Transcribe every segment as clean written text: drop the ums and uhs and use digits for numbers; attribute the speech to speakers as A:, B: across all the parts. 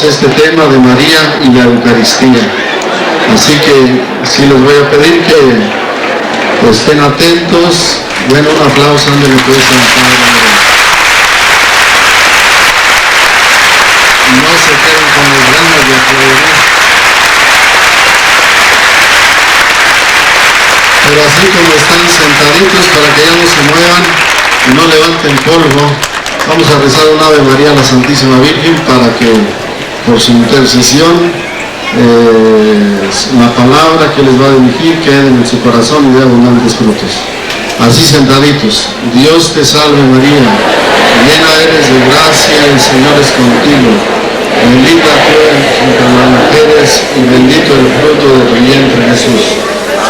A: este tema de María y la Eucaristía. Así que sí les voy a pedir que estén atentos. Bueno, un aplauso, ándale pues al Padre. No se queden con las ganas de aplaudir. Pero así como están sentaditos, para que ya no se muevan y no levanten polvo, vamos a rezar un Ave María a la Santísima Virgen para que por su intercesión la palabra que les va a dirigir quede en su corazón y dé abundantes frutos. Así sentaditos. Dios te salve María, llena eres de gracia, el Señor es contigo. Bendita tú eres entre las mujeres y bendito el fruto de tu vientre Jesús.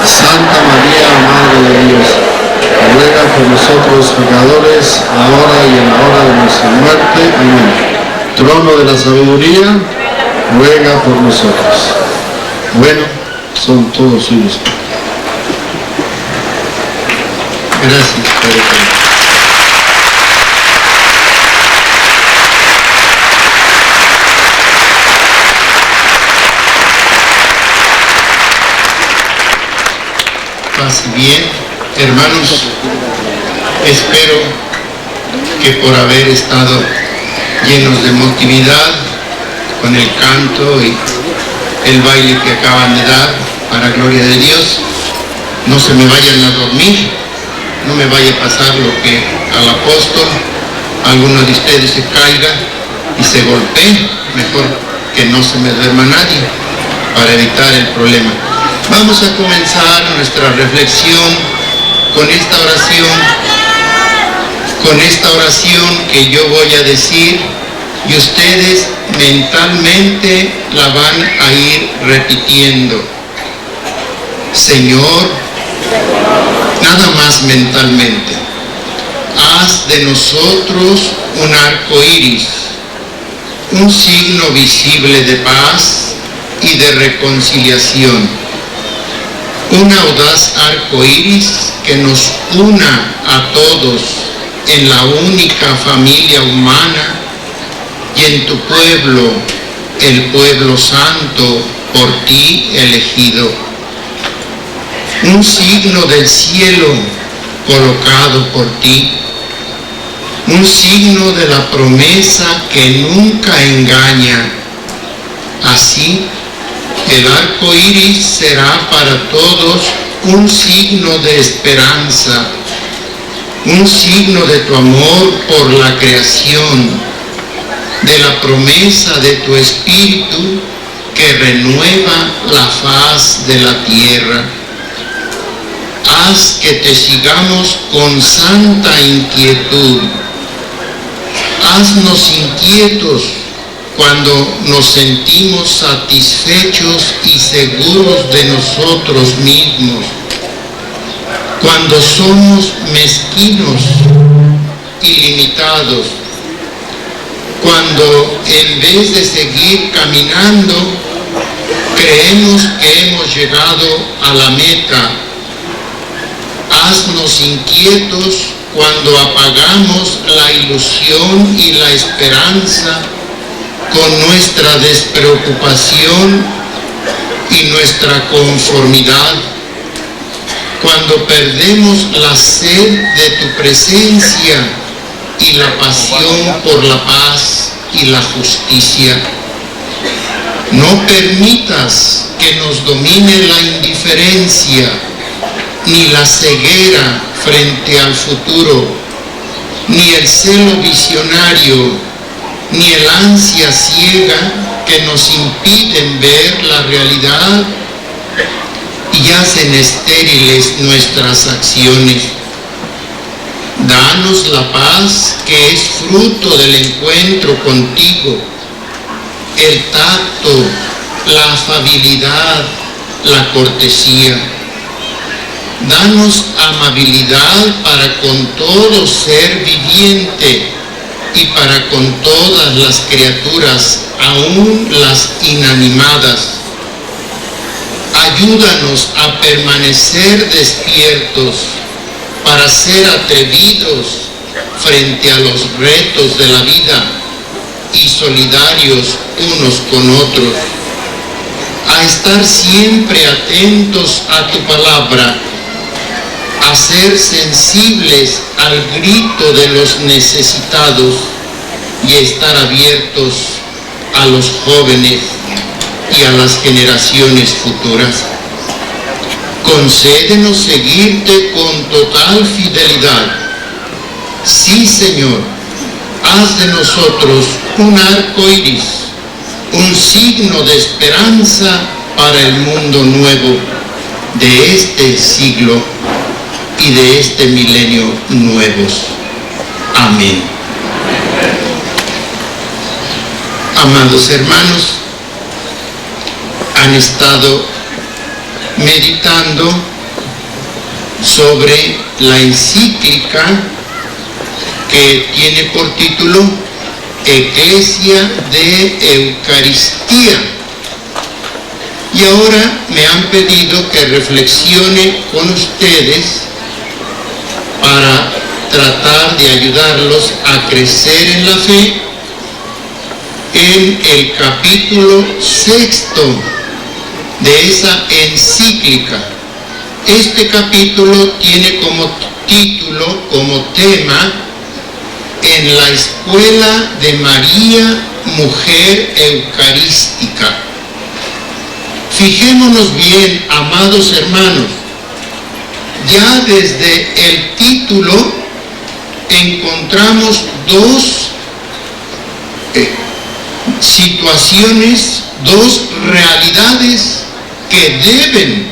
A: Santa María, Madre de Dios, ruega por nosotros pecadores, ahora y en la hora de nuestra muerte. Amén. Trono de la sabiduría, ruega por nosotros. Bueno, son todos suyos. Gracias, Padre.
B: Paz y bien, hermanos, espero que por haber estado llenos de emotividad con el canto y el baile que acaban de dar para gloria de Dios, no se me vayan a dormir, no me vaya a pasar lo que al apóstol, alguno de ustedes se caiga y se golpee, mejor que no se me duerma nadie para evitar el problema. Vamos a comenzar nuestra reflexión con esta oración que yo voy a decir y ustedes mentalmente la van a ir repitiendo. Señor, nada más mentalmente, haz de nosotros un arco iris, un signo visible de paz y de reconciliación. Un audaz arco iris que nos una a todos en la única familia humana y en tu pueblo, el pueblo santo, por ti elegido. Un signo del cielo colocado por ti. Un signo de la promesa que nunca engaña. Así, el arco iris será para todos un signo de esperanza, un signo de tu amor por la creación, de la promesa de tu Espíritu que renueva la faz de la tierra. Haz que te sigamos con santa inquietud. Haznos inquietos cuando nos sentimos satisfechos y seguros de nosotros mismos, cuando somos mezquinos y limitados, cuando en vez de seguir caminando, creemos que hemos llegado a la meta. Haznos inquietos cuando apagamos la ilusión y la esperanza con nuestra despreocupación y nuestra conformidad, cuando perdemos la sed de tu presencia y la pasión por la paz y la justicia. No permitas que nos domine la indiferencia ni la ceguera frente al futuro, ni el celo visionario, ni el ansia ciega que nos impiden ver la realidad y hacen estériles nuestras acciones. Danos la paz que es fruto del encuentro contigo, el tacto, la afabilidad, la cortesía. Danos amabilidad para con todo ser viviente y para con todas las criaturas, aún las inanimadas. Ayúdanos a permanecer despiertos para ser atrevidos frente a los retos de la vida y solidarios unos con otros, a estar siempre atentos a tu palabra, a ser sensibles al grito de los necesitados y estar abiertos a los jóvenes y a las generaciones futuras. Concédenos seguirte con total fidelidad. Sí, Señor, haz de nosotros un arco iris, un signo de esperanza para el mundo nuevo de este siglo y de este milenio nuevos. Amén. Amados hermanos, han estado meditando sobre la encíclica que tiene por título Eclesia de Eucaristía. Y ahora me han pedido que reflexione con ustedes para tratar de ayudarlos a crecer en la fe en el capítulo 6 de esa encíclica. Este capítulo tiene como título, como tema, en la escuela de María, mujer eucarística. Fijémonos bien, amados hermanos, ya desde el título encontramos dos situaciones, dos realidades que deben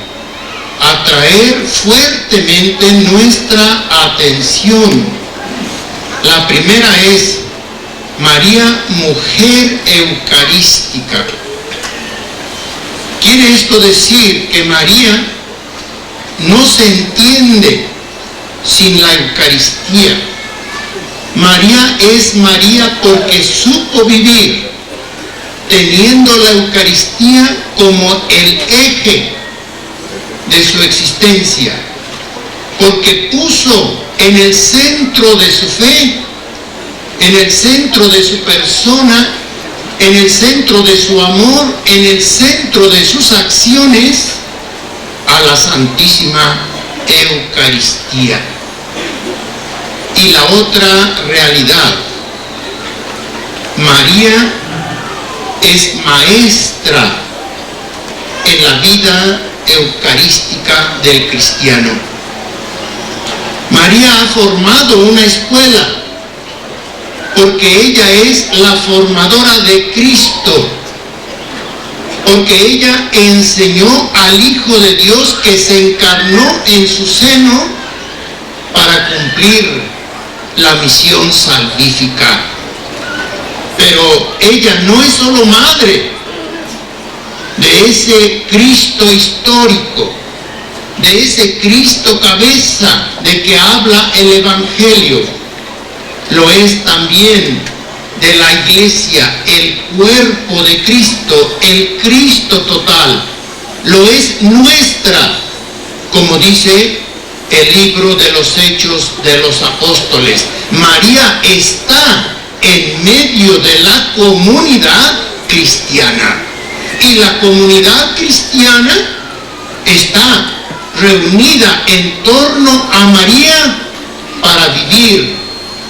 B: atraer fuertemente nuestra atención. La primera es María, mujer eucarística. Quiere esto decir que María no se entiende sin la Eucaristía. María es María porque supo vivir teniendo la Eucaristía como el eje de su existencia, porque puso en el centro de su fe, en el centro de su persona, en el centro de su amor, en el centro de sus acciones, a la Santísima Eucaristía. Y la otra realidad, María es maestra en la vida eucarística del cristiano. María ha formado una escuela porque ella es la formadora de Cristo, porque ella enseñó al Hijo de Dios que se encarnó en su seno para cumplir la misión salvífica. Pero ella no es solo madre de ese Cristo histórico, de ese Cristo cabeza de que habla el Evangelio, lo es también de la Iglesia, el cuerpo de Cristo, el Cristo total, lo es nuestra, como dice el libro de los Hechos de los Apóstoles. María está en medio de la comunidad cristiana, y la comunidad cristiana está reunida en torno a María para vivir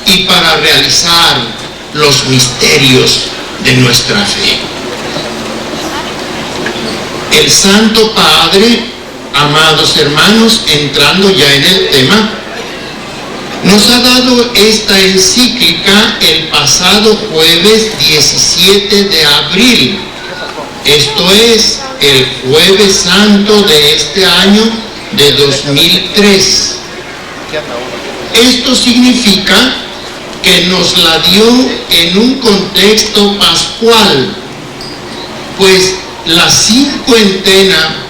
B: y para realizar los misterios de nuestra fe. El Santo Padre, amados hermanos, entrando ya en el tema, nos ha dado esta encíclica el pasado jueves 17 de abril. Esto es el Jueves Santo de este año de 2003. Esto significa que nos la dio en un contexto pascual, pues la cincuentena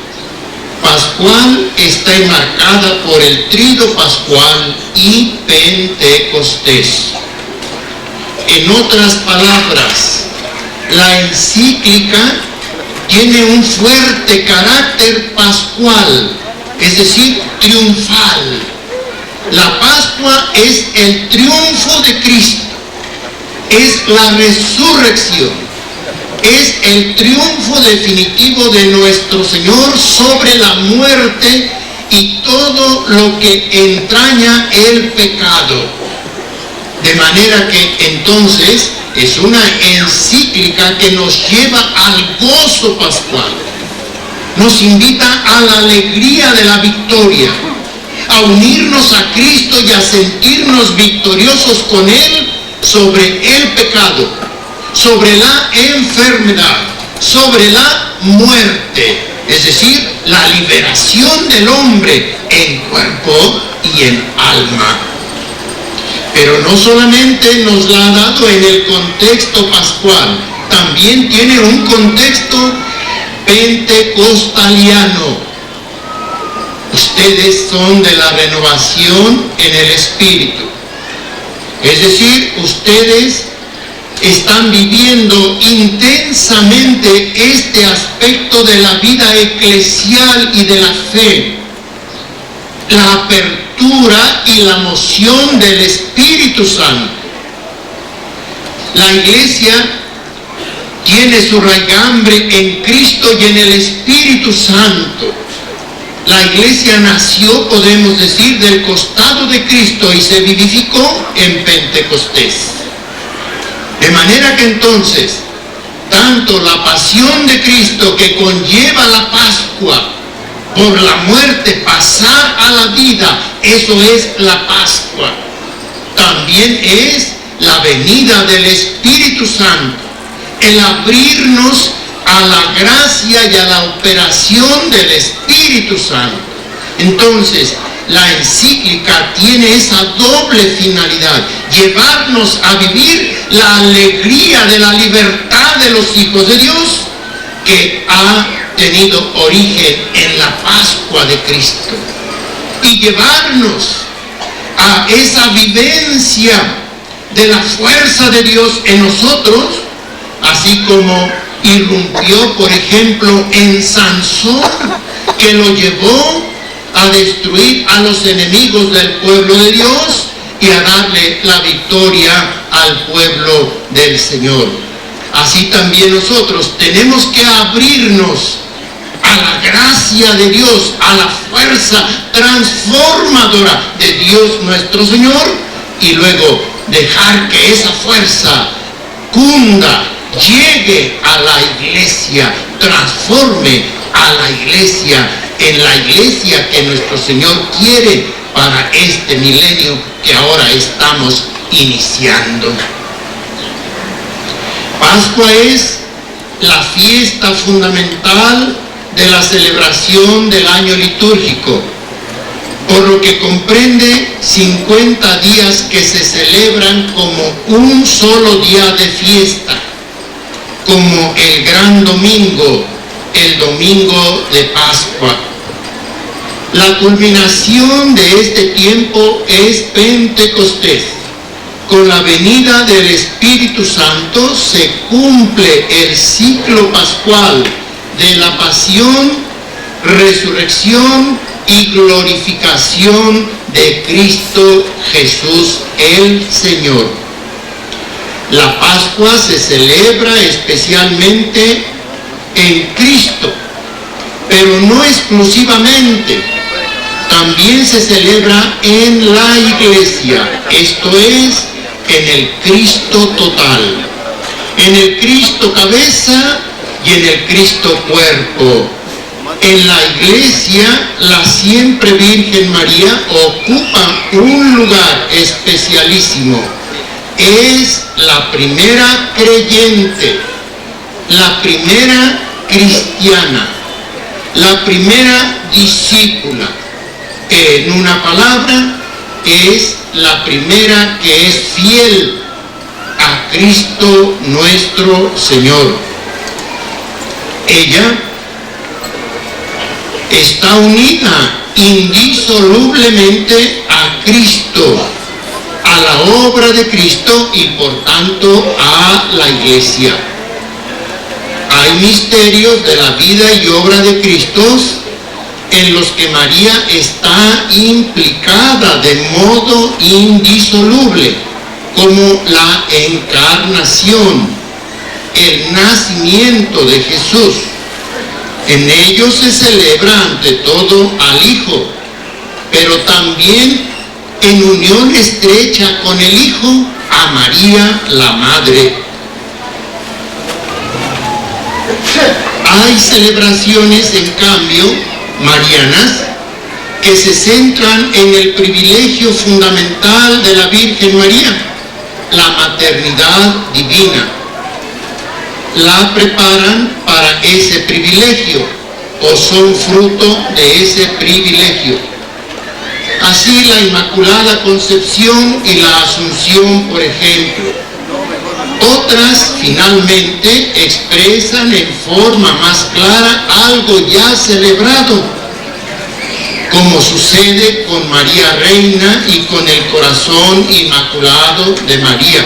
B: pascual está enmarcada por el Tríodo Pascual y Pentecostés. En otras palabras, la encíclica tiene un fuerte carácter pascual, es decir, triunfal. La Pascua es el triunfo de Cristo, es la resurrección. es el triunfo definitivo de nuestro Señor sobre la muerte y todo lo que entraña el pecado. De manera que entonces es una encíclica que nos lleva al gozo pascual. Nos invita a la alegría de la victoria, a unirnos a Cristo y a sentirnos victoriosos con Él sobre el pecado, sobre la enfermedad, sobre la muerte, es decir, la liberación del hombre en cuerpo y en alma. Pero no solamente nos la ha dado en el contexto pascual, también tiene un contexto pentecostaliano. Ustedes son de la renovación en el Espíritu. Es decir, ustedes están viviendo intensamente este aspecto de la vida eclesial y de la fe. La apertura y la moción del Espíritu Santo. La iglesia tiene su raigambre en Cristo y en el Espíritu Santo. La iglesia nació, podemos decir, del costado de Cristo y se vivificó en Pentecostés. De manera que entonces, tanto la pasión de Cristo que conlleva la Pascua, por la muerte pasar a la vida, eso es la Pascua. También es la venida del Espíritu Santo, el abrirnos a la gracia y a la operación del Espíritu Santo. Entonces, la encíclica tiene esa doble finalidad: llevarnos a vivir la alegría de la libertad de los hijos de Dios, que ha tenido origen en la Pascua de Cristo, y llevarnos a esa vivencia de la fuerza de Dios en nosotros, así como irrumpió, por ejemplo, en Sansón, que lo llevó a destruir a los enemigos del pueblo de Dios y a darle la victoria al pueblo del Señor. Así también nosotros tenemos que abrirnos a la gracia de Dios, a la fuerza transformadora de Dios nuestro Señor, y luego dejar que esa fuerza cunda, llegue a la iglesia, transforme a la iglesia en la iglesia que nuestro Señor quiere para este milenio que ahora estamos iniciando. Pascua es la fiesta fundamental de la celebración del año litúrgico, por lo que comprende 50 días que se celebran como un solo día de fiesta, como el gran domingo, el domingo de Pascua. La culminación de este tiempo es Pentecostés. Con la venida del Espíritu Santo se cumple el ciclo pascual de la pasión, resurrección y glorificación de Cristo Jesús el Señor. La Pascua se celebra especialmente en Cristo, pero no exclusivamente. También se celebra en la iglesia, esto es, en el Cristo total, en el Cristo cabeza y en el Cristo cuerpo. En la iglesia, la siempre Virgen María ocupa un lugar especialísimo. Es la primera creyente, la primera cristiana, la primera discípula, que en una palabra es la primera que es fiel a Cristo nuestro Señor. Ella está unida indisolublemente a Cristo, a la obra de Cristo y por tanto a la iglesia. Hay misterios de la vida y obra de Cristo en los que María está implicada de modo indisoluble, como la encarnación, el nacimiento de Jesús. En ellos se celebra ante todo al Hijo, pero también en unión estrecha con el Hijo a María la Madre. Hay celebraciones, en cambio, marianas, que se centran en el privilegio fundamental de la Virgen María, la maternidad divina. La preparan para ese privilegio o son fruto de ese privilegio. Así la Inmaculada Concepción y la Asunción, por ejemplo. Otras, finalmente, expresan en forma más clara algo ya celebrado, como sucede con María Reina y con el corazón inmaculado de María.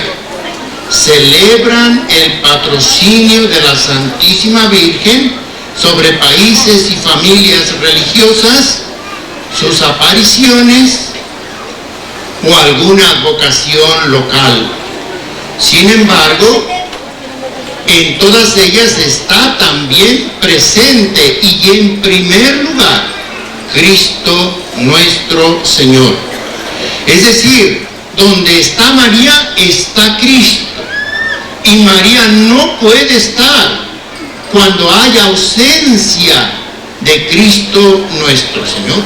B: Celebran el patrocinio de la Santísima Virgen sobre países y familias religiosas, sus apariciones o alguna advocación local. Sin embargo, en todas ellas está también presente y en primer lugar Cristo nuestro Señor. Es decir, donde está María, está Cristo. Y María no puede estar cuando haya ausencia de Cristo nuestro Señor.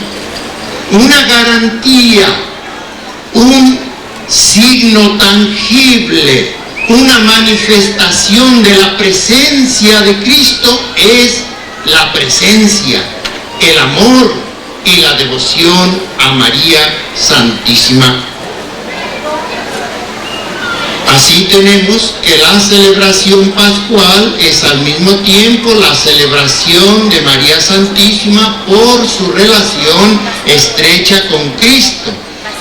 B: Una garantía, un signo tangible, una manifestación de la presencia de Cristo es la presencia, el amor y la devoción a María Santísima. Así tenemos que la celebración pascual es al mismo tiempo la celebración de María Santísima por su relación estrecha con Cristo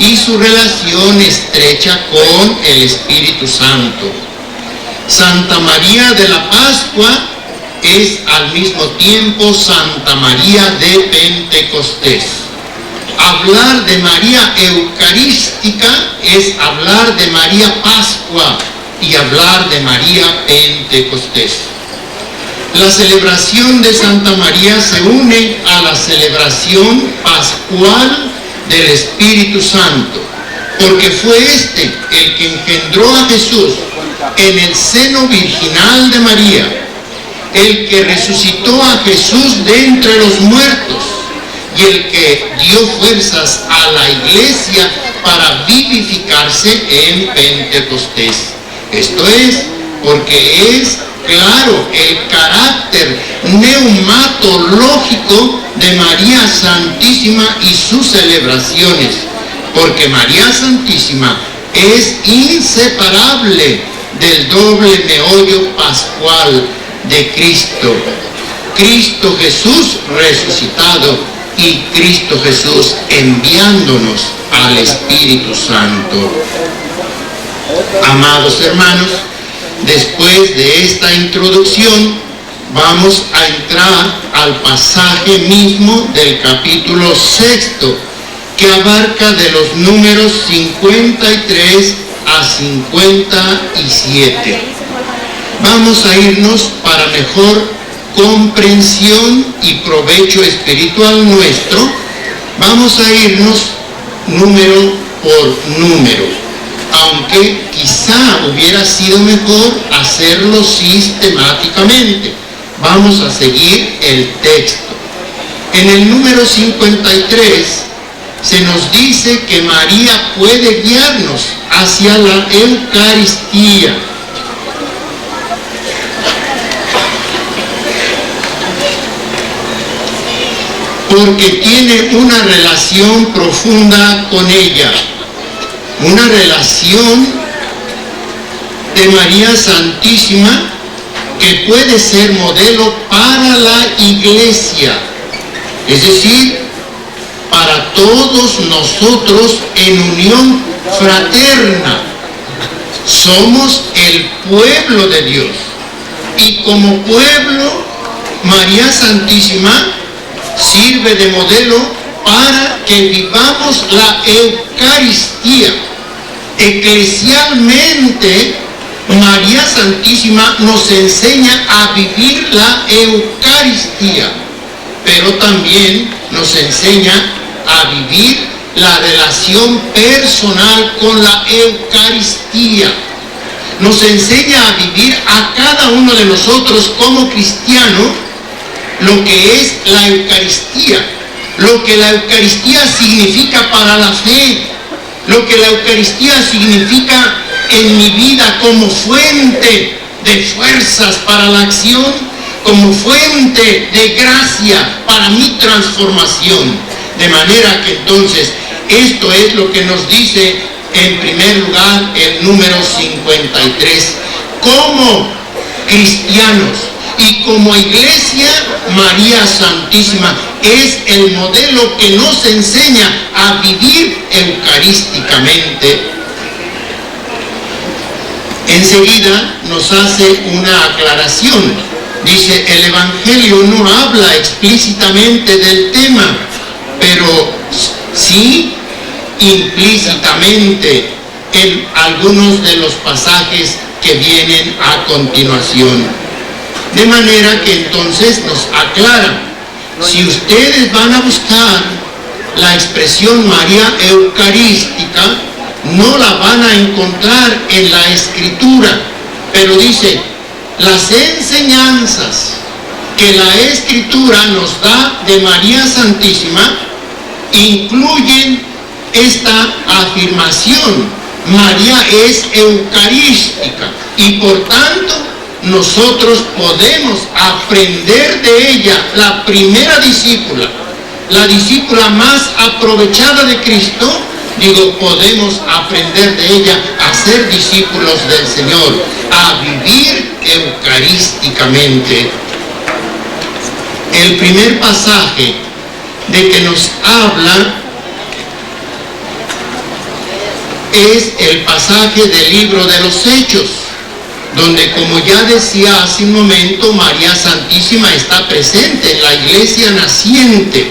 B: y su relación estrecha con el Espíritu Santo. Santa María de la Pascua es al mismo tiempo Santa María de Pentecostés. Hablar de María Eucarística es hablar de María Pascua y hablar de María Pentecostés. La celebración de Santa María se une a la celebración pascual del Espíritu Santo, porque fue este el que engendró a Jesús en el seno virginal de María, el que resucitó a Jesús de entre los muertos y el que dio fuerzas a la Iglesia para vivificarse en Pentecostés. Esto es porque es claro el carácter neumatológico de María Santísima y sus celebraciones, porque María Santísima es inseparable del doble meollo pascual de Cristo. Cristo Jesús resucitado y Cristo Jesús enviándonos al Espíritu Santo. Amados hermanos, después de esta introducción, vamos a entrar al pasaje mismo del capítulo 6, que abarca de los números 53 a 57. Vamos a irnos para mejor comprensión y provecho espiritual nuestro, vamos a irnos número por número, aunque quizá hubiera sido mejor hacerlo sistemáticamente. Vamos a seguir el texto. En el número 53 se nos dice que María puede guiarnos hacia la Eucaristía. Porque tiene una relación profunda con ella, una relación de María Santísima que puede ser modelo para la Iglesia, es decir, para todos nosotros en unión fraterna. Somos el pueblo de Dios y como pueblo, María Santísima sirve de modelo para que vivamos la Eucaristía. Eclesialmente, María Santísima nos enseña a vivir la Eucaristía, pero también nos enseña a vivir la relación personal con la Eucaristía. Nos enseña a vivir a cada uno de nosotros como cristiano lo que es la Eucaristía, lo que la Eucaristía significa para la fe, lo que la Eucaristía significa en mi vida como fuente de fuerzas para la acción, como fuente de gracia para mi transformación. De manera que entonces esto es lo que nos dice en primer lugar el número 53. Como cristianos y como Iglesia, María Santísima es el modelo que nos enseña a vivir eucarísticamente. Enseguida nos hace una aclaración. Dice, el Evangelio no habla explícitamente del tema, pero sí implícitamente en algunos de los pasajes que vienen a continuación. De manera que entonces nos aclara, si ustedes van a buscar la expresión María Eucarística, no la van a encontrar en la Escritura, pero dice, las enseñanzas que la Escritura nos da de María Santísima incluyen esta afirmación: María es eucarística, y por tanto nosotros podemos aprender de ella, la primera discípula, la discípula más aprovechada de Cristo. Digo, podemos aprender de ella a ser discípulos del Señor, a vivir eucarísticamente. El primer pasaje de que nos habla es el pasaje del libro de los Hechos, donde, como ya decía hace un momento, María Santísima está presente en la iglesia naciente.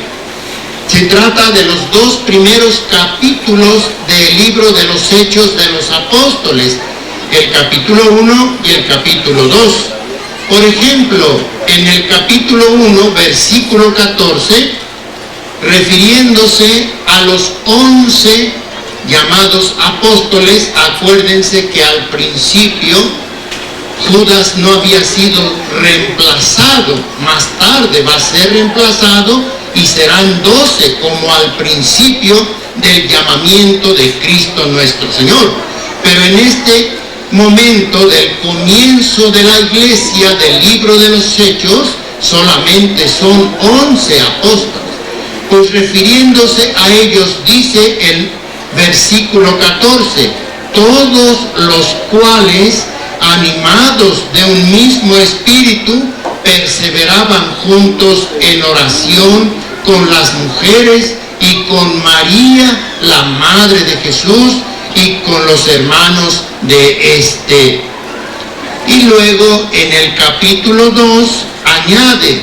B: Se trata de los dos primeros capítulos del libro de los Hechos de los Apóstoles, el capítulo 1 y el capítulo 2. Por ejemplo, en el capítulo 1, versículo 14, refiriéndose a los 11 llamados apóstoles, acuérdense que al principio Judas no había sido reemplazado, más tarde va a ser reemplazado y serán 12 como al principio del llamamiento de Cristo nuestro Señor. Pero en este momento del comienzo de la iglesia, del libro de los Hechos, solamente son 11 apóstoles. Pues refiriéndose a ellos dice el versículo 14, todos los cuales, animados de un mismo espíritu, perseveraban juntos en oración con las mujeres y con María, la madre de Jesús, y con los hermanos de este. Y luego en el capítulo 2 añade,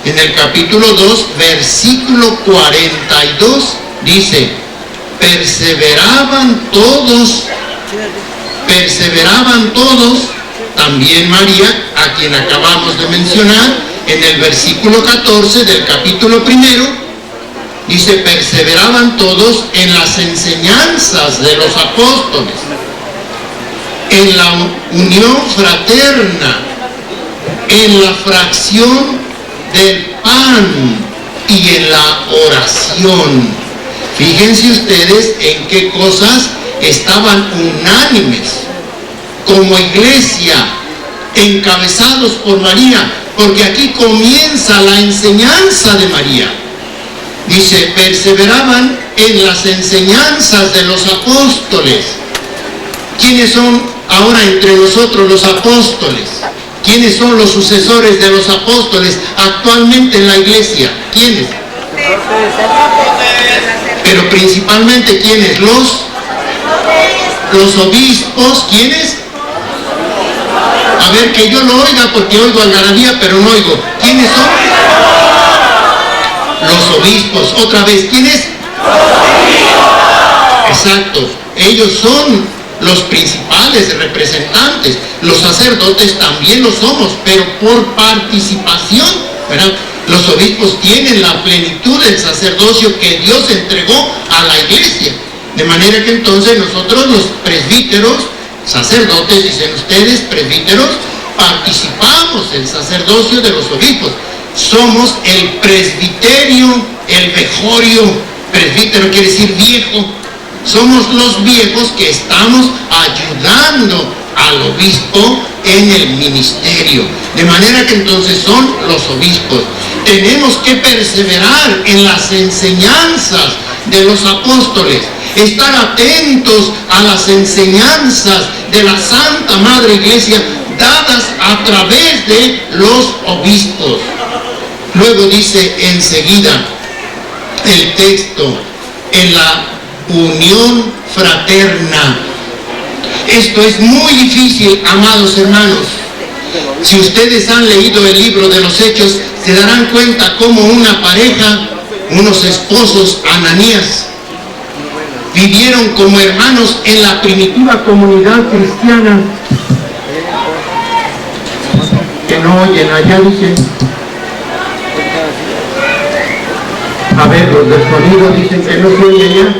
B: en el capítulo 2, versículo 42, dice, perseveraban todos, también María, a quien acabamos de mencionar, en el versículo 14 del capítulo 1, dice, perseveraban todos en las enseñanzas de los apóstoles, en la unión fraterna, en la fracción del pan y en la oración. Fíjense ustedes en qué cosas estaban unánimes como iglesia, encabezados por María, porque aquí comienza la enseñanza de María. Dice, perseveraban en las enseñanzas de los apóstoles. ¿Quiénes son ahora entre nosotros los apóstoles? ¿Quiénes son los sucesores de los apóstoles actualmente en la iglesia? ¿Quiénes? Pero principalmente, ¿quiénes? Los obispos. ¿Quiénes? A ver, que yo lo oiga, porque oigo algarabía, pero no oigo. ¿Quiénes son? Los obispos. Otra vez, ¿quiénes? Exacto. Ellos son los principales representantes. Los sacerdotes también lo somos, pero por participación, ¿verdad? Los obispos tienen la plenitud del sacerdocio que Dios entregó a la iglesia. De manera que entonces nosotros los presbíteros, sacerdotes, dicen ustedes, presbíteros, participamos en el sacerdocio de los obispos. Somos el presbiterio, el vejorio. Presbítero quiere decir viejo. Somos los viejos que estamos ayudando al obispo en el ministerio. De manera que entonces son los obispos. Tenemos que perseverar en las enseñanzas de los apóstoles, estar atentos a las enseñanzas de la Santa Madre Iglesia dadas a través de los obispos. Luego dice enseguida el texto, en la unión fraterna. Esto es muy difícil, amados hermanos. Si ustedes han leído el libro de los Hechos, se darán cuenta cómo una pareja, unos esposos, Ananías, vivieron como hermanos en la primitiva comunidad cristiana. Que no oyen, allá dicen. A ver, los del sonido dicen que no se oye ya.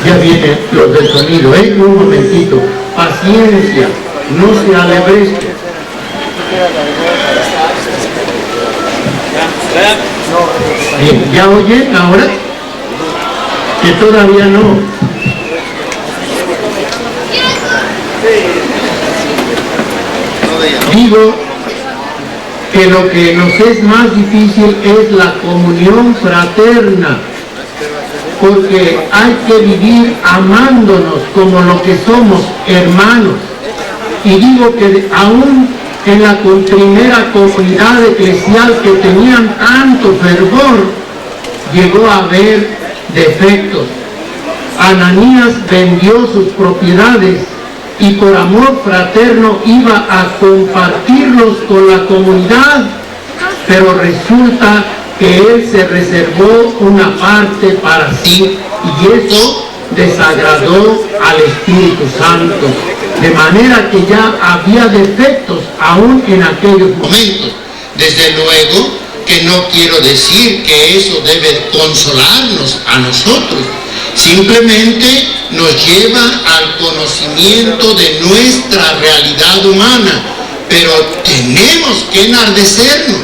B: Ya vienen los del sonido, un momentito. Paciencia, no se alebreste. Bien, ¿ya oyen ahora? Que todavía no. Digo que lo que nos es más difícil es la comunión fraterna, porque hay que vivir amándonos como lo que somos, hermanos. Y digo que aún en la primera comunidad eclesial que tenían tanto fervor, llegó a haber defectos. Ananías vendió sus propiedades y por amor fraterno iba a compartirlos con la comunidad, pero resulta que él se reservó una parte para sí y eso desagradó al Espíritu Santo, de manera que ya había defectos aún en aquellos momentos. Desde luego que no quiero decir que eso debe consolarnos a nosotros, simplemente nos lleva al conocimiento de nuestra realidad humana, pero tenemos que enardecernos.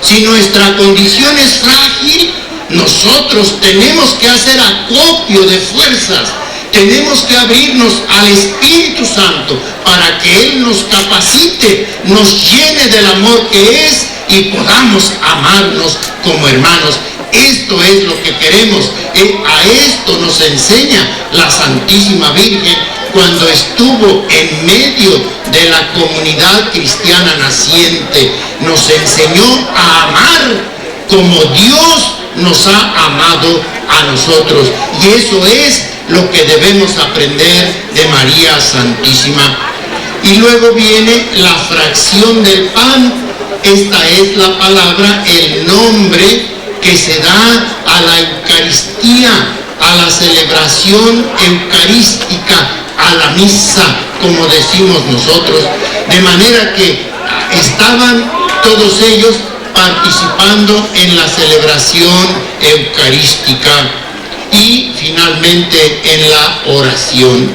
B: Si nuestra condición es frágil, nosotros tenemos que hacer acopio de fuerzas, tenemos que abrirnos al Espíritu Santo para que Él nos capacite, nos llene del amor que es y podamos amarnos como hermanos. Esto es lo que queremos. A esto nos enseña la Santísima Virgen cuando estuvo en medio de la comunidad cristiana naciente. Nos enseñó a amar como Dios nos ha amado a nosotros. Y eso es lo que debemos aprender de María Santísima. Y luego viene la fracción del pan. Esta es la palabra, el nombre que se da a la Eucaristía, a la celebración eucarística, a la misa, como decimos nosotros. De manera que estaban todos ellos participando en la celebración eucarística y finalmente en la oración.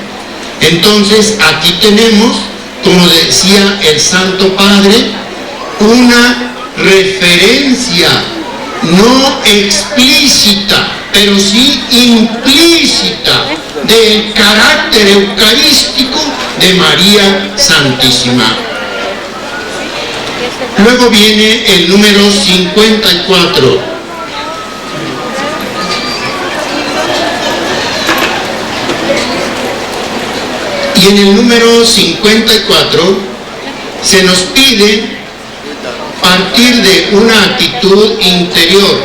B: Entonces aquí tenemos, como decía el Santo Padre, una referencia no explícita, pero sí implícita del carácter eucarístico de María Santísima. Luego viene el número 54. Y en el número 54 se nos pide partir de una actitud interior.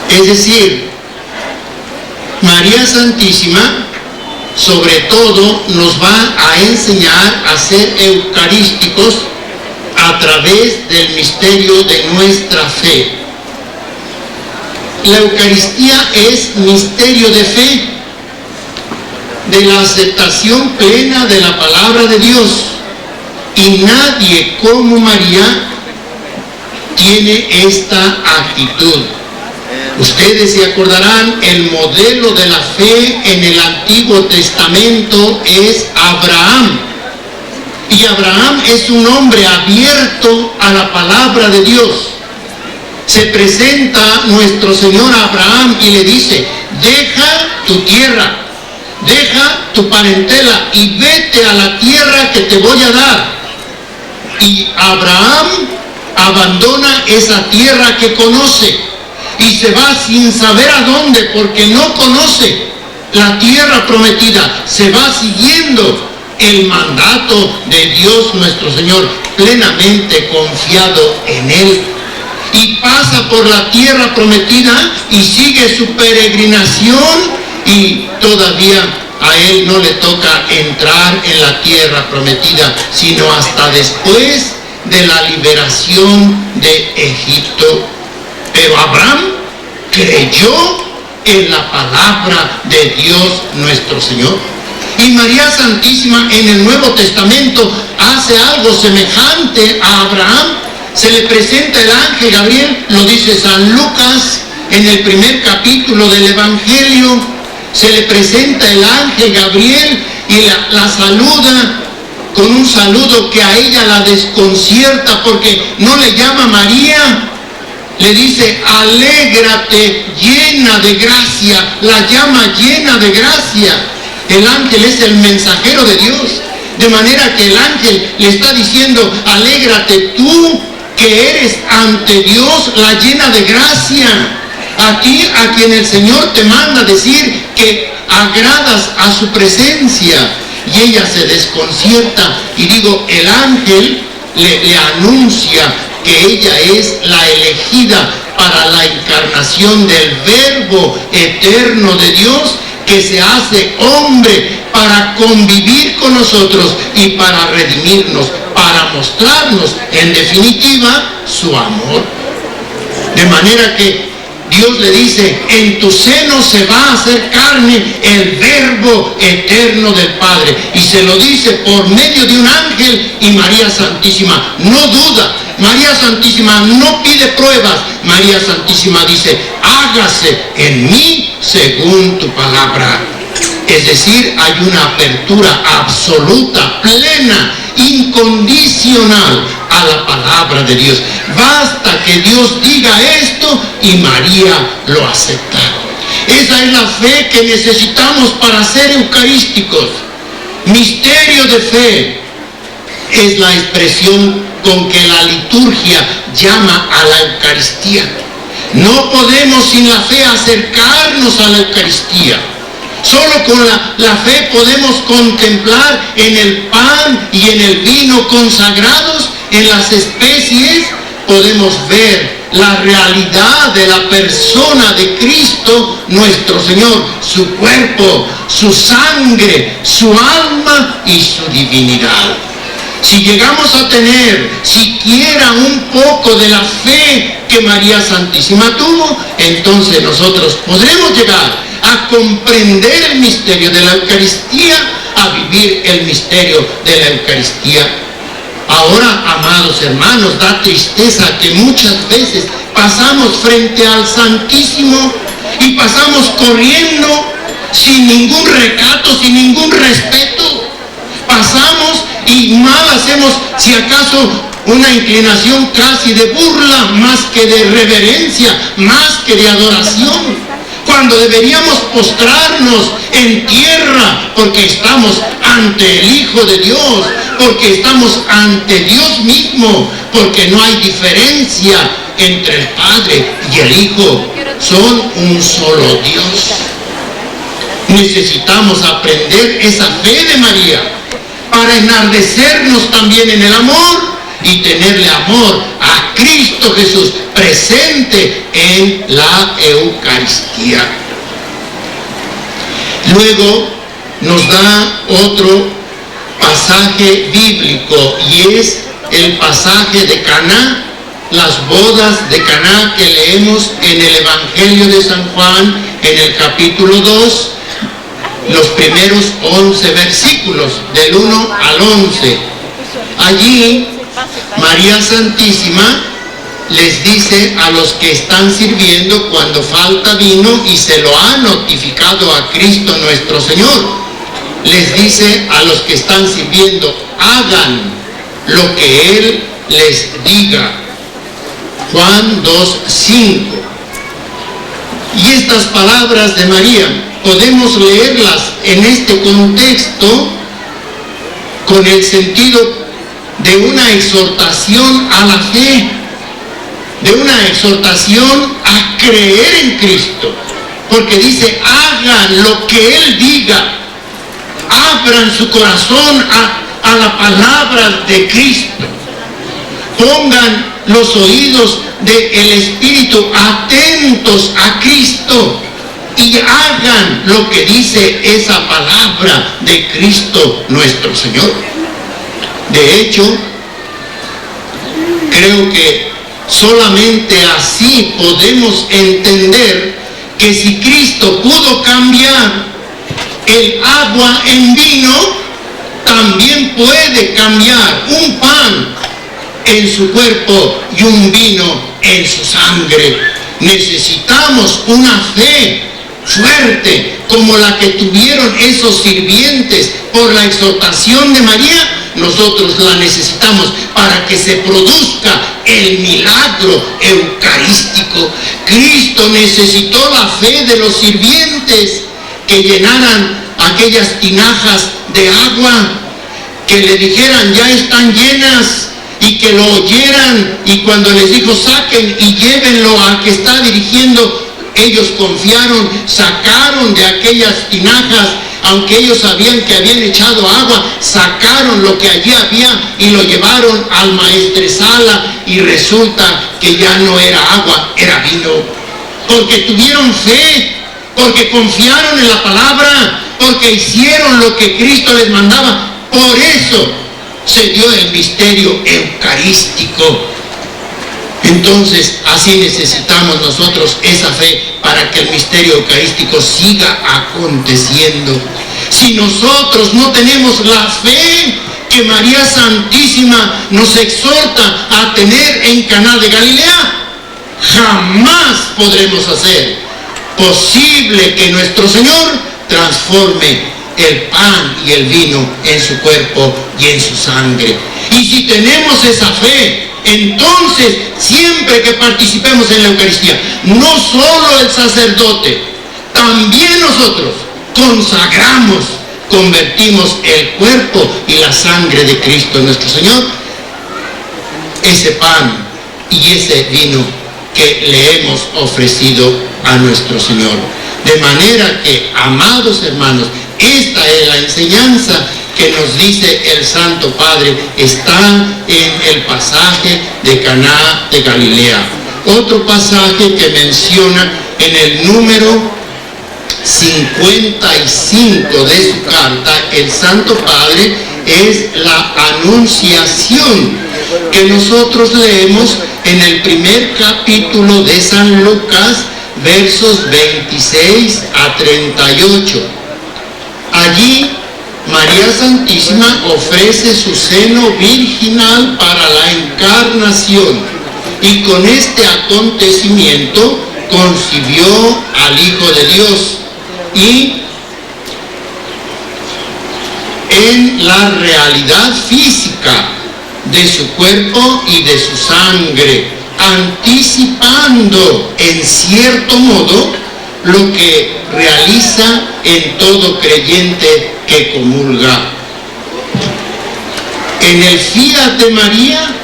B: Es decir, María Santísima sobre todo nos va a enseñar a ser eucarísticos a través del misterio de nuestra fe. La Eucaristía es misterio de fe, de la aceptación plena de la palabra de Dios. Y nadie como María tiene esta actitud. Ustedes se acordarán, el modelo de la fe en el Antiguo Testamento es Abraham. Y Abraham es un hombre abierto a la palabra de Dios. Se presenta nuestro Señor a Abraham y le dice: deja tu tierra, deja tu parentela y vete a la tierra que te voy a dar. Y Abraham abandona esa tierra que conoce y se va sin saber a dónde, porque no conoce la tierra prometida. Se va siguiendo el mandato de Dios nuestro Señor, plenamente confiado en Él. Y pasa por la tierra prometida y sigue su peregrinación, y todavía a él no le toca entrar en la tierra prometida, sino hasta después de la liberación de Egipto. Pero Abraham creyó en la palabra de Dios nuestro Señor. Y María Santísima en el Nuevo Testamento hace algo semejante a Abraham. Se le presenta el ángel Gabriel, lo dice San Lucas en el primer capítulo del Evangelio. Se le presenta el ángel Gabriel y la saluda con un saludo que a ella la desconcierta, porque no le llama María, le dice: alégrate llena de gracia. La llama llena de gracia. El ángel es el mensajero de Dios, de manera que el ángel le está diciendo: alégrate tú, que eres ante Dios la llena de gracia. A ti, a quien el Señor te manda decir que agradas a su presencia. Y ella se desconcierta, y digo, el ángel le anuncia que ella es la elegida para la encarnación del Verbo eterno de Dios, que se hace hombre para convivir con nosotros y para redimirnos, para mostrarnos en definitiva su amor. De manera que Dios le dice: en tu seno se va a hacer carne el Verbo eterno del Padre. Y se lo dice por medio de un ángel, y María Santísima no duda. María Santísima no pide pruebas. María Santísima dice: hágase en mí según tu palabra. Es decir, hay una apertura absoluta, plena, incondicional a la palabra de Dios. Basta que Dios diga esto y María lo acepta. Esa es la fe que necesitamos para ser eucarísticos. Misterio de fe es la expresión con que la liturgia llama a la Eucaristía. No podemos sin la fe acercarnos a la Eucaristía. Solo con la fe podemos contemplar en el pan y en el vino consagrados, en las especies, podemos ver la realidad de la persona de Cristo nuestro Señor, su cuerpo, su sangre, su alma y su divinidad. Si llegamos a tener siquiera un poco de la fe que María Santísima tuvo, entonces nosotros podremos llegar a comprender el misterio de la Eucaristía, a vivir el misterio de la Eucaristía. Ahora, amados hermanos, da tristeza que muchas veces pasamos frente al Santísimo y pasamos corriendo sin ningún recato, sin ningún respeto. Pasamos y mal hacemos, si acaso, una inclinación casi de burla, más que de reverencia, más que de adoración, cuando deberíamos postrarnos en tierra, porque estamos ante el Hijo de Dios, porque estamos ante Dios mismo, porque no hay diferencia entre el Padre y el Hijo, son un solo Dios. Necesitamos aprender esa fe de María para enardecernos también en el amor y tenerle amor a Cristo Jesús presente en la Eucaristía. Luego nos da otro pasaje bíblico, y es el pasaje de Caná, las bodas de Caná que leemos en el Evangelio de San Juan, en el capítulo 2, los primeros 11 versículos, del 1 al 11. Allí, María Santísima les dice a los que están sirviendo cuando falta vino y se lo ha notificado a Cristo nuestro Señor. Les dice a los que están sirviendo, hagan lo que Él les diga. Juan 2:5. Y estas palabras de María podemos leerlas en este contexto con el sentido de una exhortación a la fe, de una exhortación a creer en Cristo, porque dice, hagan lo que Él diga, abran su corazón a la palabra de Cristo, pongan los oídos del Espíritu atentos a Cristo y hagan lo que dice esa palabra de Cristo nuestro Señor. De hecho, creo que solamente así podemos entender que si Cristo pudo cambiar el agua en vino, también puede cambiar un pan en su cuerpo y un vino en su sangre. Necesitamos una fe fuerte como la que tuvieron esos sirvientes por la exhortación de María. Nosotros la necesitamos para que se produzca el milagro eucarístico. Cristo necesitó la fe de los sirvientes que llenaran aquellas tinajas de agua, que le dijeran ya están llenas, y que lo oyeran, y cuando les dijo saquen y llévenlo al que está dirigiendo, ellos confiaron, sacaron de aquellas tinajas, aunque ellos sabían que habían echado agua, sacaron lo que allí había y lo llevaron al maestresala, y resulta que ya no era agua, era vino, porque tuvieron fe, porque confiaron en la palabra, porque hicieron lo que Cristo les mandaba. Por eso se dio el misterio eucarístico. Entonces, así necesitamos nosotros esa fe para que el misterio eucarístico siga aconteciendo. Si nosotros no tenemos la fe que María Santísima nos exhorta a tener en Caná de Galilea, jamás podremos hacer posible que nuestro Señor transforme el pan y el vino en su cuerpo y en su sangre. Y si tenemos esa fe, entonces siempre que participemos en la Eucaristía, no solo el sacerdote, también nosotros consagramos, convertimos el cuerpo y la sangre de Cristo nuestro Señor, ese pan y ese vino que le hemos ofrecido a nuestro Señor. De manera que, amados hermanos, esta es la enseñanza que nos dice el Santo Padre, está en el pasaje de Caná de Galilea. Otro pasaje que menciona en el número 55 de su carta, el Santo Padre, es la Anunciación, que nosotros leemos en el primer capítulo de San Lucas, versos 26 a 38. Allí María Santísima ofrece su seno virginal para la encarnación, y con este acontecimiento concibió al Hijo de Dios, y en la realidad física de su cuerpo y de su sangre, anticipando en cierto modo lo que realiza en todo creyente que comulga. En el fiat de María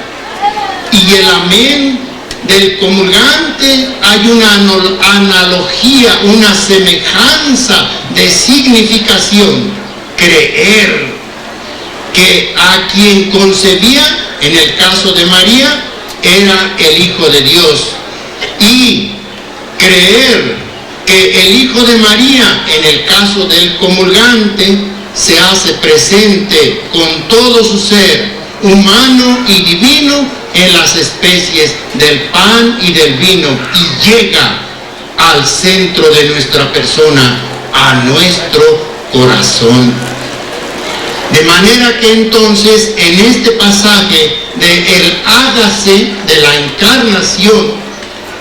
B: y el amén del comulgante hay una analogía, una semejanza de significación: creer que a quien concebía, en el caso de María, era el Hijo de Dios, y creer que el Hijo de María, en el caso del comulgante, se hace presente con todo su ser humano y divino en las especies del pan y del vino y llega al centro de nuestra persona, a nuestro corazón. De manera que entonces en este pasaje de el hágase de la encarnación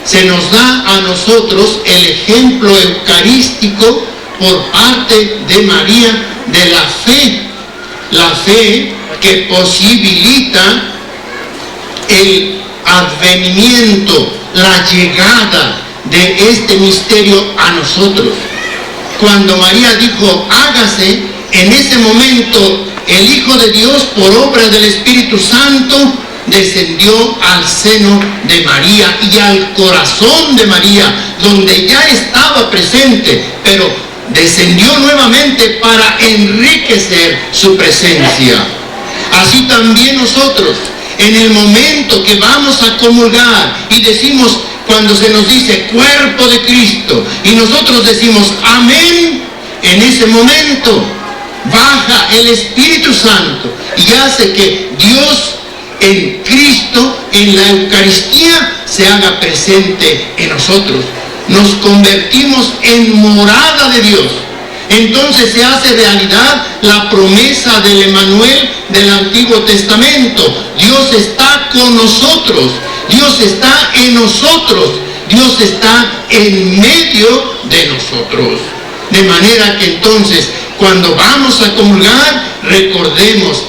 B: se nos da a nosotros el ejemplo eucarístico por parte de María de la fe que posibilita el advenimiento, la llegada de este misterio a nosotros. Cuando María dijo hágase, en ese momento el Hijo de Dios, por obra del Espíritu Santo, descendió al seno de María y al corazón de María, donde ya estaba presente, pero descendió nuevamente para enriquecer su presencia. Así también nosotros, en el momento que vamos a comulgar y decimos, cuando se nos dice cuerpo de Cristo, y nosotros decimos amén, en ese momento baja el Espíritu Santo y hace que Dios en Cristo, en la Eucaristía, se haga presente en nosotros. Nos convertimos en morada de Dios. Entonces se hace realidad la promesa del Emmanuel del Antiguo Testamento. Dios está con nosotros, Dios está en nosotros, Dios está en medio de nosotros. De manera que entonces, cuando vamos a comulgar, recordemos,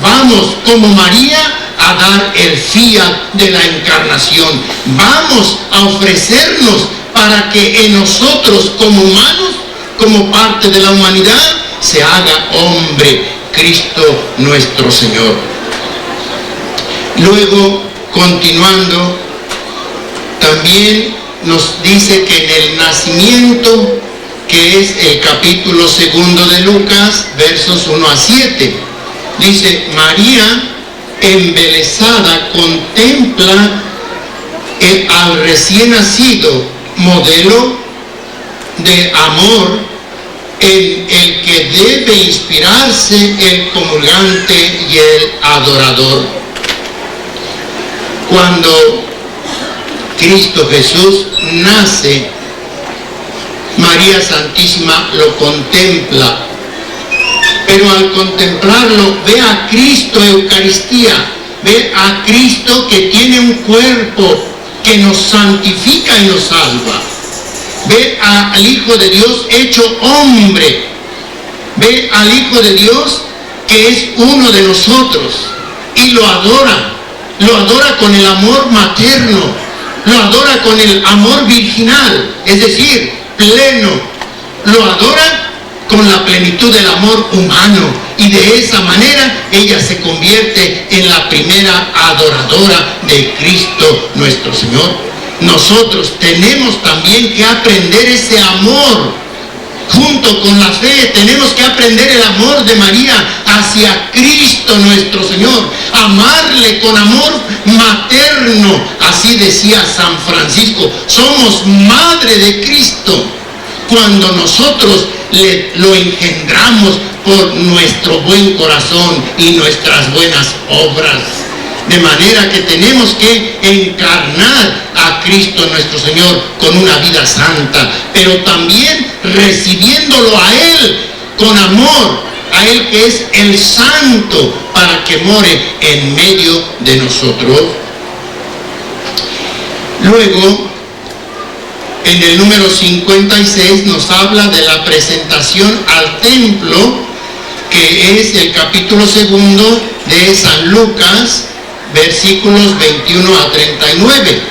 B: vamos como María a dar el fiat de la encarnación. Vamos a ofrecernos para que en nosotros como humanos, como parte de la humanidad, se haga hombre Cristo nuestro Señor. Luego, continuando, también nos dice que en el nacimiento, que es el capítulo 2 de Lucas, versos 1 a 7, dice, María, embelesada, contempla al recién nacido, modelo de amor en el que debe inspirarse el comulgante y el adorador. Cuando Cristo Jesús nace, María Santísima lo contempla, pero al contemplarlo ve a Cristo Eucaristía, ve a Cristo que tiene un cuerpo que nos santifica y nos salva, ve al Hijo de Dios hecho hombre, ve al Hijo de Dios que es uno de nosotros y lo adora con el amor materno, lo adora con el amor virginal, es decir, pleno, lo adora con la plenitud del amor humano, y de esa manera ella se convierte en la primera adoradora de Cristo nuestro Señor. Nosotros tenemos también que aprender ese amor. Junto con la fe tenemos que aprender el amor de María hacia Cristo nuestro Señor, amarle con amor materno. Así decía San Francisco, somos madre de Cristo cuando nosotros lo engendramos por nuestro buen corazón y nuestras buenas obras. De manera que tenemos que encarnar a Cristo nuestro Señor con una vida santa, pero también recibiéndolo a Él con amor, a Él que es el santo, para que more en medio de nosotros. Luego, en el número 56 nos habla de la presentación al templo, que es el capítulo 2 de San Lucas, versículos 21 a 39.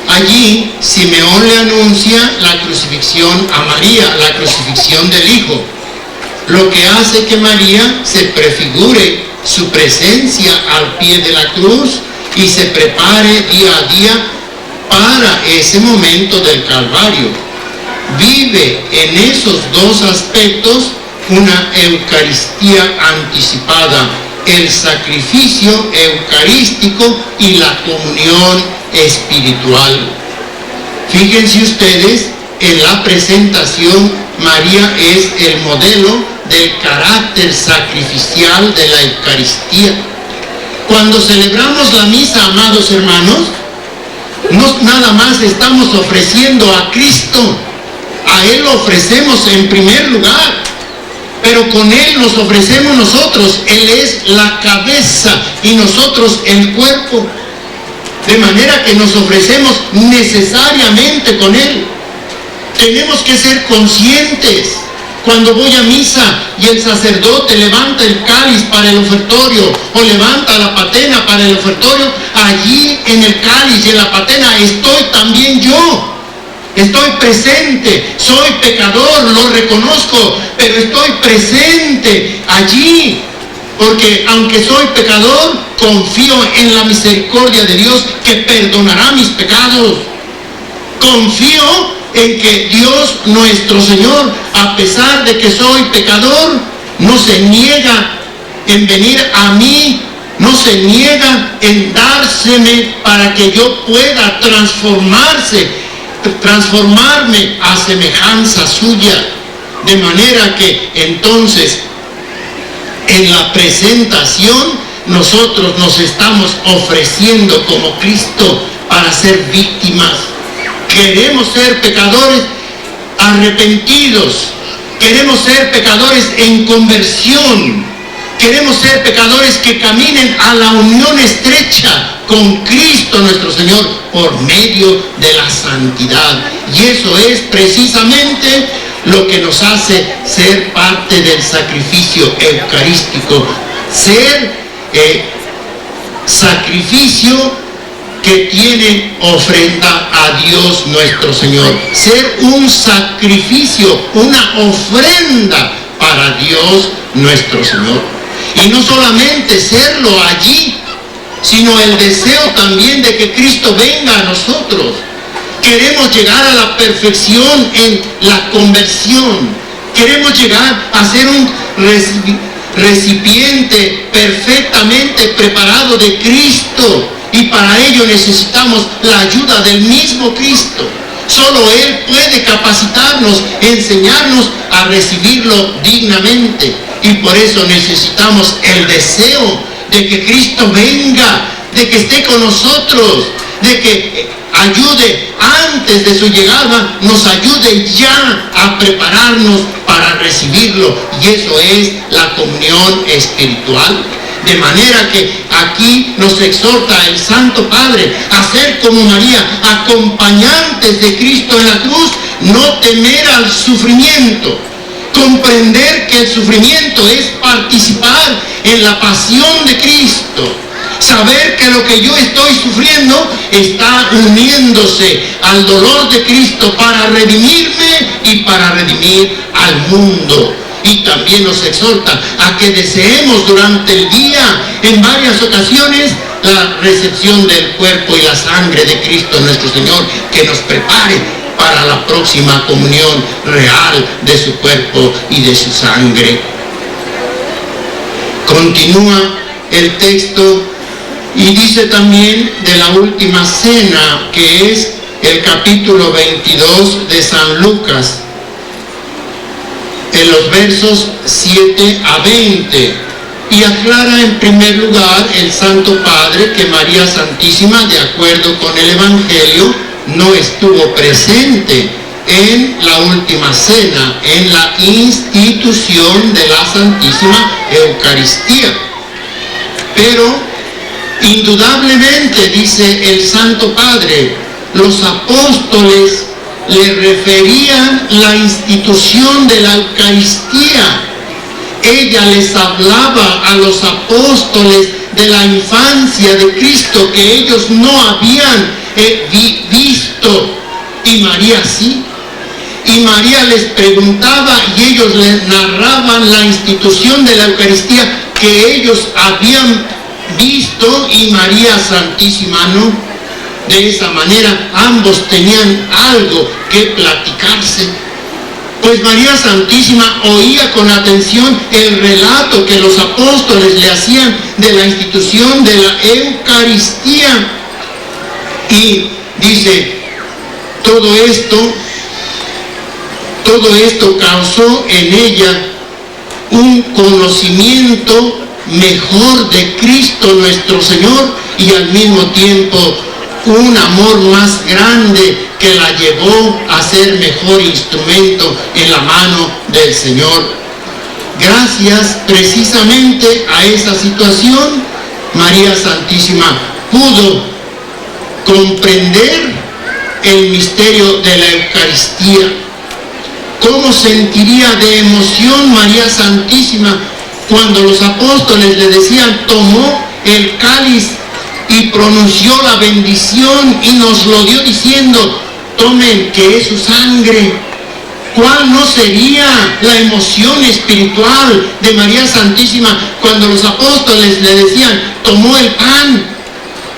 B: Allí Simeón le anuncia la crucifixión a María, la crucifixión del Hijo, lo que hace que María se prefigure su presencia al pie de la cruz y se prepare día a día para ese momento del Calvario. Vive en esos dos aspectos una Eucaristía anticipada, el sacrificio eucarístico y la comunión espiritual. Fíjense ustedes, en la presentación María es el modelo del carácter sacrificial de la Eucaristía. Cuando celebramos la misa, amados hermanos, no nada más estamos ofreciendo a Cristo, a Él lo ofrecemos en primer lugar, pero con Él nos ofrecemos nosotros. Él es la cabeza y nosotros el cuerpo, de manera que nos ofrecemos necesariamente con Él. Tenemos que ser conscientes. Cuando voy a misa y el sacerdote levanta el cáliz para el ofertorio o levanta la patena para el ofertorio, allí en el cáliz y en la patena estoy también yo. Estoy presente, soy pecador, lo reconozco, pero estoy presente allí, porque aunque soy pecador, confío en la misericordia de Dios que perdonará mis pecados. Confío en que Dios nuestro Señor, a pesar de que soy pecador, no se niega en venir a mí, no se niega en dárseme para que yo pueda transformarme a semejanza suya. De manera que entonces en la presentación nosotros nos estamos ofreciendo como Cristo para ser víctimas. Queremos ser pecadores arrepentidos, queremos ser pecadores en conversión, queremos ser pecadores que caminen a la unión estrecha con Cristo nuestro Señor por medio de la santidad. Y eso es precisamente lo que nos hace ser parte del sacrificio eucarístico, ser sacrificio que tiene ofrenda a Dios nuestro Señor, ser un sacrificio, una ofrenda para Dios nuestro Señor. Y no solamente serlo allí, sino el deseo también de que Cristo venga a nosotros. Queremos llegar a la perfección en la conversión, queremos llegar a ser un recipiente perfectamente preparado de Cristo. Y para ello necesitamos la ayuda del mismo Cristo. Solo Él puede capacitarnos, enseñarnos a recibirlo dignamente. Y por eso necesitamos el deseo de que Cristo venga, de que esté con nosotros, de que ayude antes de su llegada, nos ayude ya a prepararnos para recibirlo. Y eso es la comunión espiritual. De manera que aquí nos exhorta el Santo Padre a ser como María, acompañantes de Cristo en la cruz, no temer al sufrimiento, comprender que el sufrimiento es participar en la pasión de Cristo, saber que lo que yo estoy sufriendo está uniéndose al dolor de Cristo para redimirme y para redimir al mundo. Y también nos exhorta a que deseemos durante el día, en varias ocasiones, la recepción del cuerpo y la sangre de Cristo nuestro Señor, que nos prepare para la próxima comunión real de su cuerpo y de su sangre. Continúa el texto y dice también de la última cena, que es el capítulo 22 de San Lucas, en los versos 7 a 20, y aclara en primer lugar el Santo Padre que María Santísima, de acuerdo con el Evangelio, no estuvo presente en la última cena, en la institución de la Santísima Eucaristía. Pero indudablemente, dice el Santo Padre, los apóstoles le referían la institución de la Eucaristía. Ella les hablaba a los apóstoles de la infancia de Cristo que ellos no habían visto, y María sí. Y María les preguntaba y ellos les narraban la institución de la Eucaristía que ellos habían visto y María Santísima no. De esa manera ambos tenían algo que platicarse. Pues María Santísima oía con atención el relato que los apóstoles le hacían de la institución de la Eucaristía. Y dice, todo esto causó en ella un conocimiento mejor de Cristo nuestro Señor y al mismo tiempo un amor más grande que la llevó a ser mejor instrumento en la mano del Señor. Gracias precisamente a esa situación, María Santísima pudo comprender el misterio de la Eucaristía. ¿Cómo sentiría de emoción María Santísima cuando los apóstoles le decían, tomó el cáliz y pronunció la bendición y nos lo dio diciendo, tomen que es su sangre? ¿Cuál no sería la emoción espiritual de María Santísima cuando los apóstoles le decían, tomó el pan,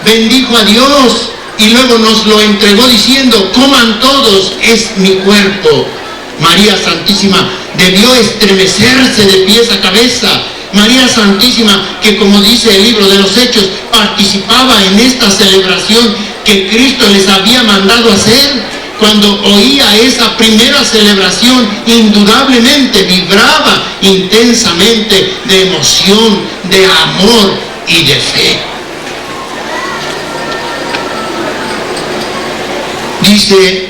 B: bendijo a Dios y luego nos lo entregó diciendo, coman todos, es mi cuerpo? María Santísima debió estremecerse de pies a cabeza. María Santísima, que como dice el libro de los Hechos, participaba en esta celebración que Cristo les había mandado hacer, cuando oía esa primera celebración, indudablemente vibraba intensamente de emoción, de amor y de fe. Dice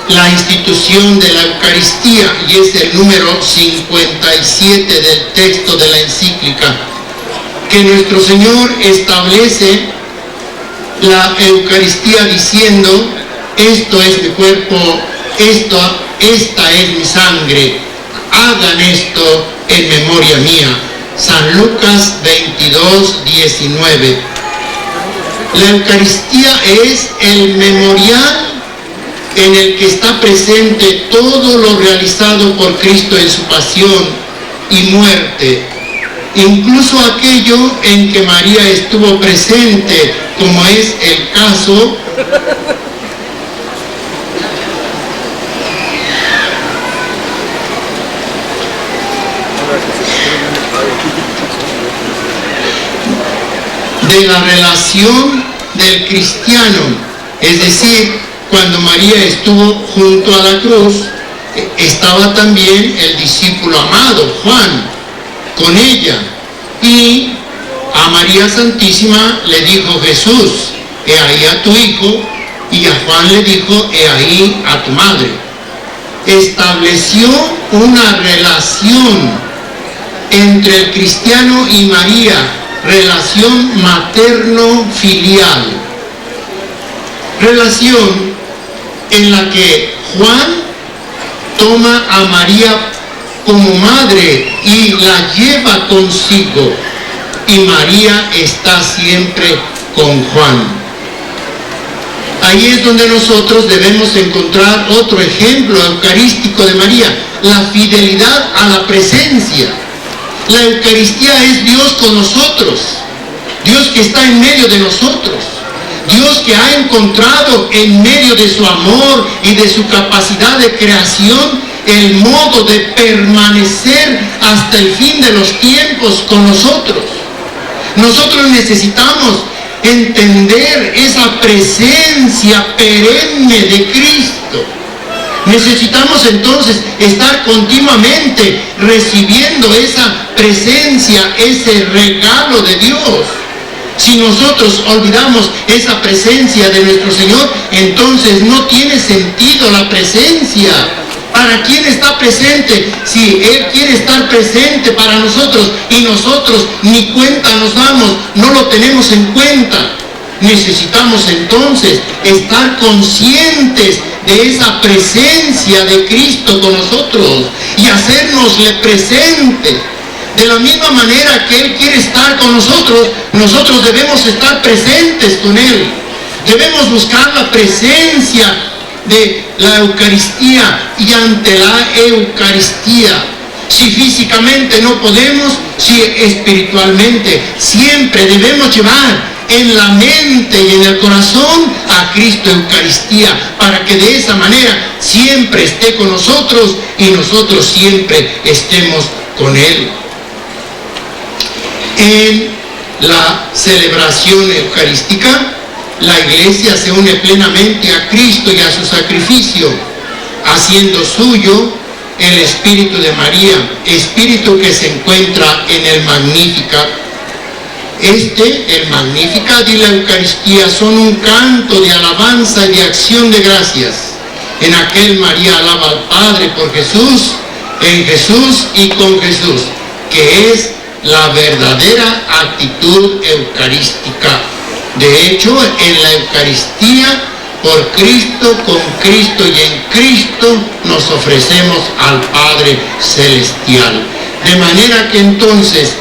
B: la institución de la Eucaristía, y es el número 57 del texto de la encíclica, que nuestro Señor establece la Eucaristía diciendo, esto es mi cuerpo, esta es mi sangre, hagan esto en memoria mía. San Lucas 22, 19. La Eucaristía es el memorial en el que está presente todo lo realizado por Cristo en su pasión y muerte, incluso aquello en que María estuvo presente, como es el caso de la relación del cristiano, es decir, cuando María estuvo junto a la cruz, estaba también el discípulo amado, Juan, con ella. Y a María Santísima le dijo Jesús, he ahí a tu hijo, y a Juan le dijo, he ahí a tu madre. Estableció una relación entre el cristiano y María, relación materno-filial. Relación en la que Juan toma a María como madre y la lleva consigo, y María está siempre con Juan. Ahí es donde nosotros debemos encontrar otro ejemplo eucarístico de María, la fidelidad a la presencia. La Eucaristía es Dios con nosotros, Dios que está en medio de nosotros, Dios que ha encontrado en medio de su amor y de su capacidad de creación el modo de permanecer hasta el fin de los tiempos con nosotros. Nosotros necesitamos entender esa presencia perenne de Cristo. Necesitamos entonces estar continuamente recibiendo esa presencia, ese regalo de Dios. Si nosotros olvidamos esa presencia de nuestro Señor, entonces no tiene sentido la presencia. ¿Para quién está presente? Si Él quiere estar presente para nosotros y nosotros ni cuenta nos damos, no lo tenemos en cuenta. Necesitamos entonces estar conscientes de esa presencia de Cristo con nosotros y hacérnosle presente. De la misma manera que Él quiere estar con nosotros, nosotros debemos estar presentes con Él. Debemos buscar la presencia de la Eucaristía y ante la Eucaristía. Si físicamente no podemos, si espiritualmente, siempre debemos llevar en la mente y en el corazón a Cristo Eucaristía, para que de esa manera siempre esté con nosotros y nosotros siempre estemos con Él. En la celebración eucarística, la Iglesia se une plenamente a Cristo y a su sacrificio, haciendo suyo el Espíritu de María, Espíritu que se encuentra en el Magnificat, el Magnificat y la Eucaristía son un canto de alabanza y de acción de gracias. En aquel María alaba al Padre por Jesús, en Jesús y con Jesús, que es la verdadera actitud eucarística. De hecho, en la Eucaristía, por Cristo, con Cristo y en Cristo, nos ofrecemos al Padre Celestial. De manera que entonces,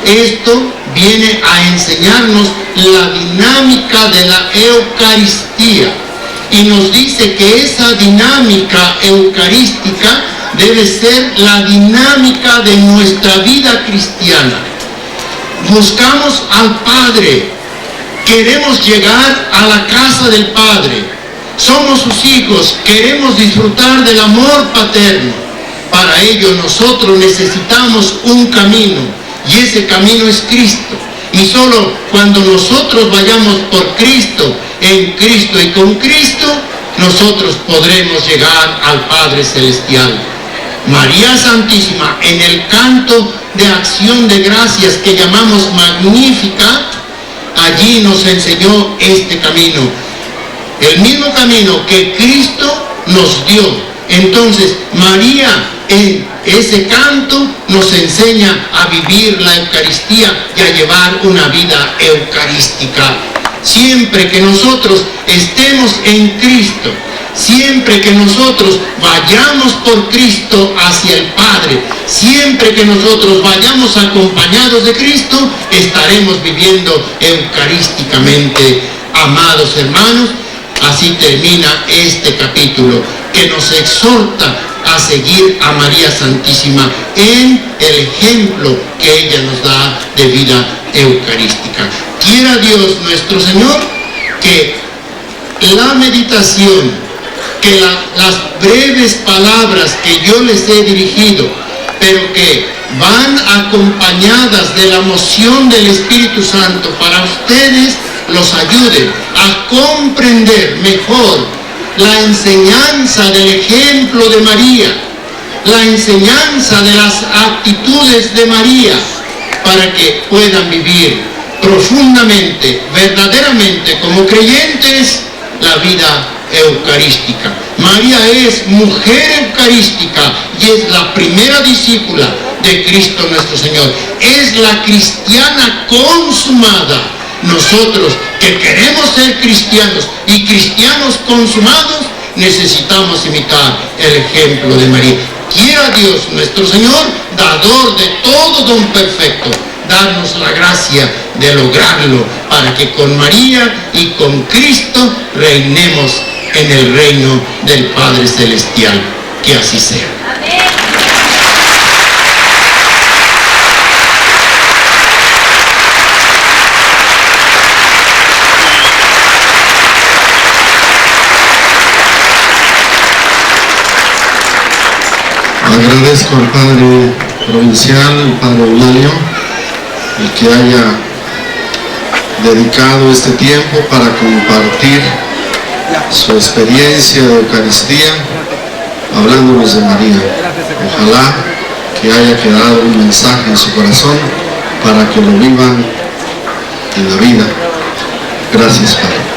B: esto viene a enseñarnos la dinámica de la Eucaristía. Y nos dice que esa dinámica eucarística debe ser la dinámica de nuestra vida cristiana. Buscamos al Padre, queremos llegar a la casa del Padre, somos sus hijos, queremos disfrutar del amor paterno. Para ello nosotros necesitamos un camino, y ese camino es Cristo. Y solo cuando nosotros vayamos por Cristo, en Cristo y con Cristo, nosotros podremos llegar al Padre Celestial. María Santísima, en el canto de acción de gracias que llamamos Magnificat, allí nos enseñó este camino, el mismo camino que Cristo nos dio. Entonces, María en ese canto nos enseña a vivir la Eucaristía y a llevar una vida eucarística. Siempre que nosotros estemos en Cristo, siempre que nosotros vayamos por Cristo hacia el Padre, siempre que nosotros vayamos acompañados de Cristo, estaremos viviendo eucarísticamente. Amados hermanos, así termina este capítulo, que nos exhorta a seguir a María Santísima en el ejemplo que ella nos da de vida eucarística. Quiera Dios nuestro Señor que la meditación, que las breves palabras que yo les he dirigido, pero que van acompañadas de la moción del Espíritu Santo para ustedes, los ayuden a comprender mejor la enseñanza del ejemplo de María, la enseñanza de las actitudes de María, para que puedan vivir profundamente, verdaderamente como creyentes, la vida eucarística. María es mujer eucarística y es la primera discípula de Cristo nuestro Señor. Es la cristiana consumada. Nosotros que queremos ser cristianos y cristianos consumados, necesitamos imitar el ejemplo de María. Quiera Dios nuestro Señor, dador de todo don perfecto, darnos la gracia de lograrlo, para que con María y con Cristo reinemos en el reino del Padre Celestial. Que así sea. Amén.
A: Agradezco al Padre Provincial, el Padre Eulalio, el que haya dedicado este tiempo para compartir su experiencia de Eucaristía, hablándonos de María. Ojalá que haya quedado un mensaje en su corazón para que lo vivan en la vida. Gracias, Padre.